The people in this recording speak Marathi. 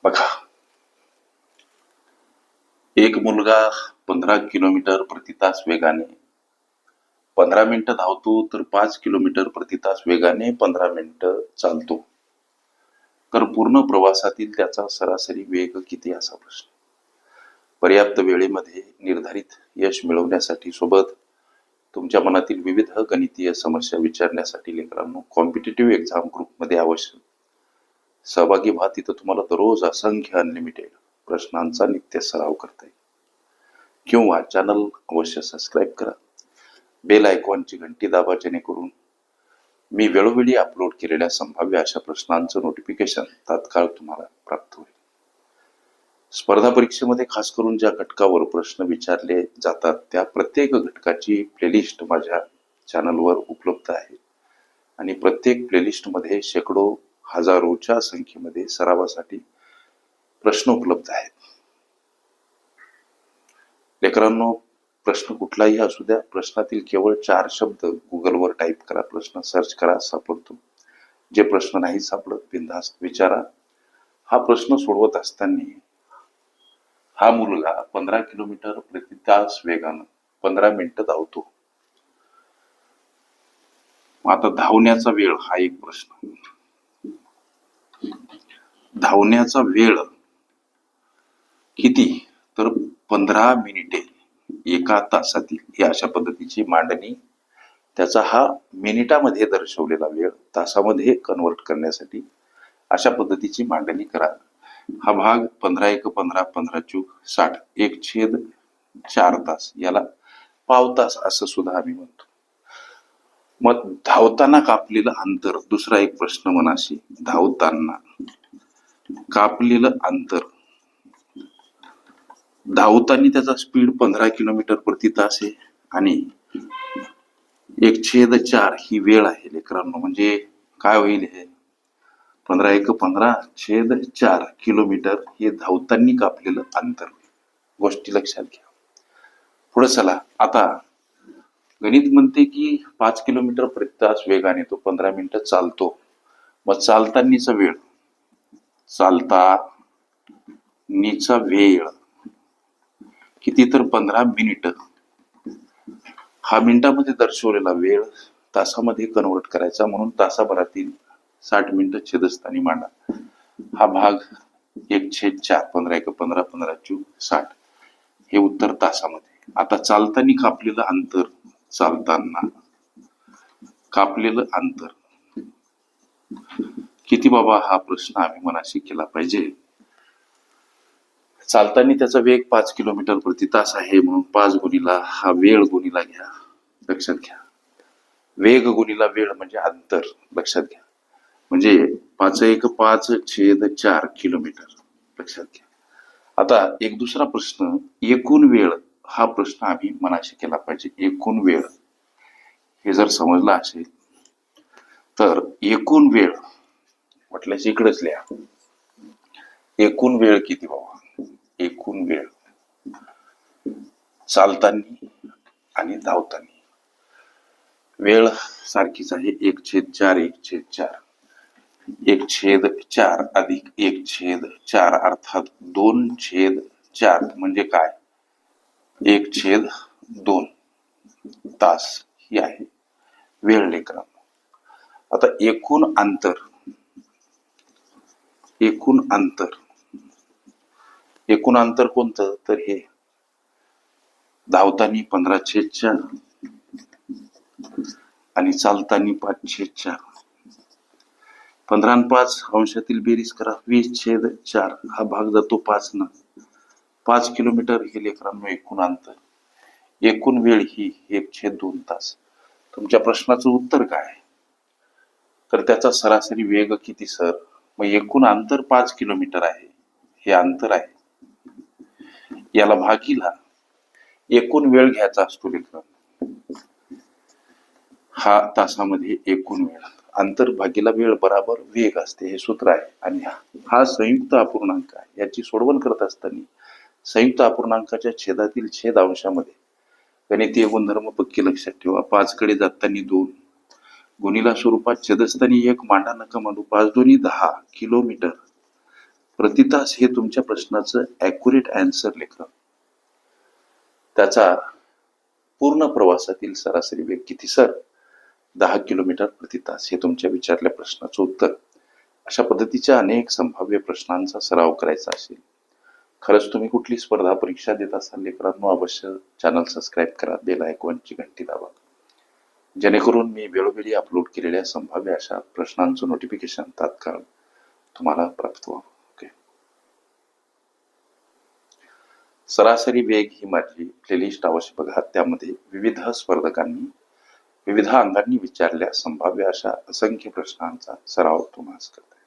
बघा, एक मुलगा 15 किलोमीटर प्रति तास वेगाने 15 मिनिटं धावतो, तर 5 किलोमीटर प्रति तास वेगाने 15 मिनिटं चालतो. तर पूर्ण प्रवासातील त्याचा सरासरी वेग किती असा प्रश्न. पर्याप्त वेळेमध्ये निर्धारित यश मिळवण्यासाठी सोबत तुमच्या मनातील विविध गणितीय समस्या विचारण्यासाठी लेकरांनो कॉम्पिटिटिव्ह एक्झाम ग्रुपमध्ये अवश्य सहभागी व्हा. तिथं तुम्हाला दररोज असंख्य अनलिमिटेड प्रश्नांचा नित्य सराव करता येईल. किंवा चॅनल अवश्य सबस्क्राईब करा, बेल आयकॉनची घंटी दाबा, जेणेकरून मी वेळोवेळी अपलोड केलेल्या संभाव्य अशा प्रश्नांचं नोटिफिकेशन तात्काळ तुम्हाला प्राप्त होईल. स्पर्धा परीक्षेमध्ये खास करून ज्या घटकावर प्रश्न विचारले जातात त्या प्रत्येक घटकाची प्लेलिस्ट माझ्या चॅनलवर उपलब्ध आहे आणि प्रत्येक प्लेलिस्टमध्ये शेकडो हजारोच्या संख्येमध्ये सरावासाठी प्रश्न उपलब्ध आहेत. लेकरांनो, प्रश्न कुठलाही असू द्या, प्रश्नातील केवळ 4 शब्द गुगलवर टाईप करा, प्रश्न सर्च करा, सापडतो. जे प्रश्न नाही सापडत बिनधास्त विचारा. हा प्रश्न सोडवत असताना हा मुलगा 15 किलोमीटर प्रति तास वेगानं 15 मिनिटं धावतो. आता धावण्याचा वेळ हा एक प्रश्न. धावण्याचा वेळ किती, तर 15 मिनिटे एका तासातील, ही अशा पद्धतीची मांडणी. त्याचा हा मिनिटामध्ये दर्शवलेला वेळ तासामध्ये कन्वर्ट करण्यासाठी अशा पद्धतीची मांडणी करा. हा भाग 15 × 15 15 चूक 60 1/4 तास, याला पाव तास असं सुद्धा आम्ही म्हणतो. मग धावताना कापलेलं अंतर, दुसरा एक प्रश्न मनाशी. धावताना कापलेलं अंतर, धावताना त्याचा स्पीड 15 किलोमीटर प्रति तास आहे आणि 1/4 ही वेळ आहे लेकरांनो. म्हणजे काय होईल, हे 15 × 15 1/4 किलोमीटर हे धावताना कापलेलं अंतर. गोष्टी लक्षात घ्या. पुढे चला. आता गणित म्हणते की 5 किलोमीटर प्रति तास वेगाने तो 15 मिनिटं चालतो. मग चालतानीचा वेळ, चालतानीचा वेळ किती, तर 15 मिनिटं. हा मिनिटामध्ये दर्शवलेला वेळ तासामध्ये कन्वर्ट करायचा, म्हणून तासाभरातील 60 मिनिटं छेदस्थानी मांडा. हा भाग 1/4 15 × 15 15 चूक 60, हे उत्तर तासामध्ये. आता चालताना कापलेलं अंतर, चालताना कापलेलं अंतर किती बाबा, हा प्रश्न आम्ही मनाशी केला पाहिजे. चालताना त्याचा वेग 5 किलोमीटर प्रति तास आहे, म्हणून 5 गुणिला हा वेळ गुणिला घ्या. लक्षात घ्या, वेग गुणिला वेळ म्हणजे अंतर. लक्षात घ्या, म्हणजे 5 × 5 1/4 किलोमीटर. लक्षात घ्या. आता एक दुसरा प्रश्न, एकूण वेळ. हा प्रश्न आम्ही मनाशी केला पाहिजे. एकूण वेळ हे जर समजलं असेल तर एकूण वेळ म्हटल्यास इकडेच लिहा. एकूण वेळ किती बाबा, एकूण वेळ चालताना आणि धावताना. वेळ सारखीच आहे, 1/4 1/4 1/4 अधिक 1/4 अर्थात 2/4 म्हणजे काय, 1/2 तास ही आहे वेळ लेकरांनो. आता एकूण अंतर, एकूण अंतर, एकूण अंतर कोणतं, तर हे धावताना 15/4 आणि चालताना 5/4. 15 आणि 5 अंशातील बेरीज करा, 20/4. हा भाग जातो 5 न. 5 किलोमीटर हे लेकरांनो एकूण अंतर. एकूण वेळ ही 1/2 तास. तुमच्या प्रश्नाचं उत्तर काय, तर त्याचा सरासरी वेग किती सर. मग एकूण अंतर 5 किलोमीटर आहे, हे अंतर आहे, याला भागीला एकूण वेळ घ्यायचा असतो लेकरांनो. हा तासामध्ये एकूण वेळ, अंतर भागीला वेळ बराबर वेग असते, हे सूत्र आहे. आणि हा संयुक्त अपूर्णांक आहे. याची सोडवण करत असताना संयुक्त अपूर्णांकाच्या छेदातील छेद अंशामध्ये गणितीय गुणधर्म पक्के लक्षात ठेवा. 5 कडे जाताना 2, गुणिला स्वरूपात छेदस्थानी 1 मांडा, नका मांडू. 5 × 2 = 10 किलोमीटर प्रति तास हे तुमच्या प्रश्नाचं ॲक्युरेट ॲन्सर लेखन. त्याचा पूर्ण प्रवासातील सरासरी वेग किती सर? 10 किलोमीटर प्रति तास हे तुमच्या विचारल्या प्रश्नाचं उत्तर. अशा पद्धतीच्या अनेक संभाव्य प्रश्नांचा सराव करायचा असेल, खरंच तुम्ही कुठली स्पर्धा परीक्षा देत असाल लेकरांनो, अवश्य चॅनल सबस्क्राईब करा, बेल आयकॉनची घंटी दाबा, जेणेकरून मी वेळोवेळी अपलोड केलेल्या संभाव्य अशा प्रश्नांचं नोटिफिकेशन तात्काळ तुम्हाला प्राप्त व्हावं. ओके. सरासरी वेग ही माझी प्लेलिस्ट अवश्य बघा. त्यामध्ये विविध स्पर्धकांनी विविध अंगांनी विचारल्या संभाव्य अशा असंख्य प्रश्नांचा सराव तुम्हाला करते.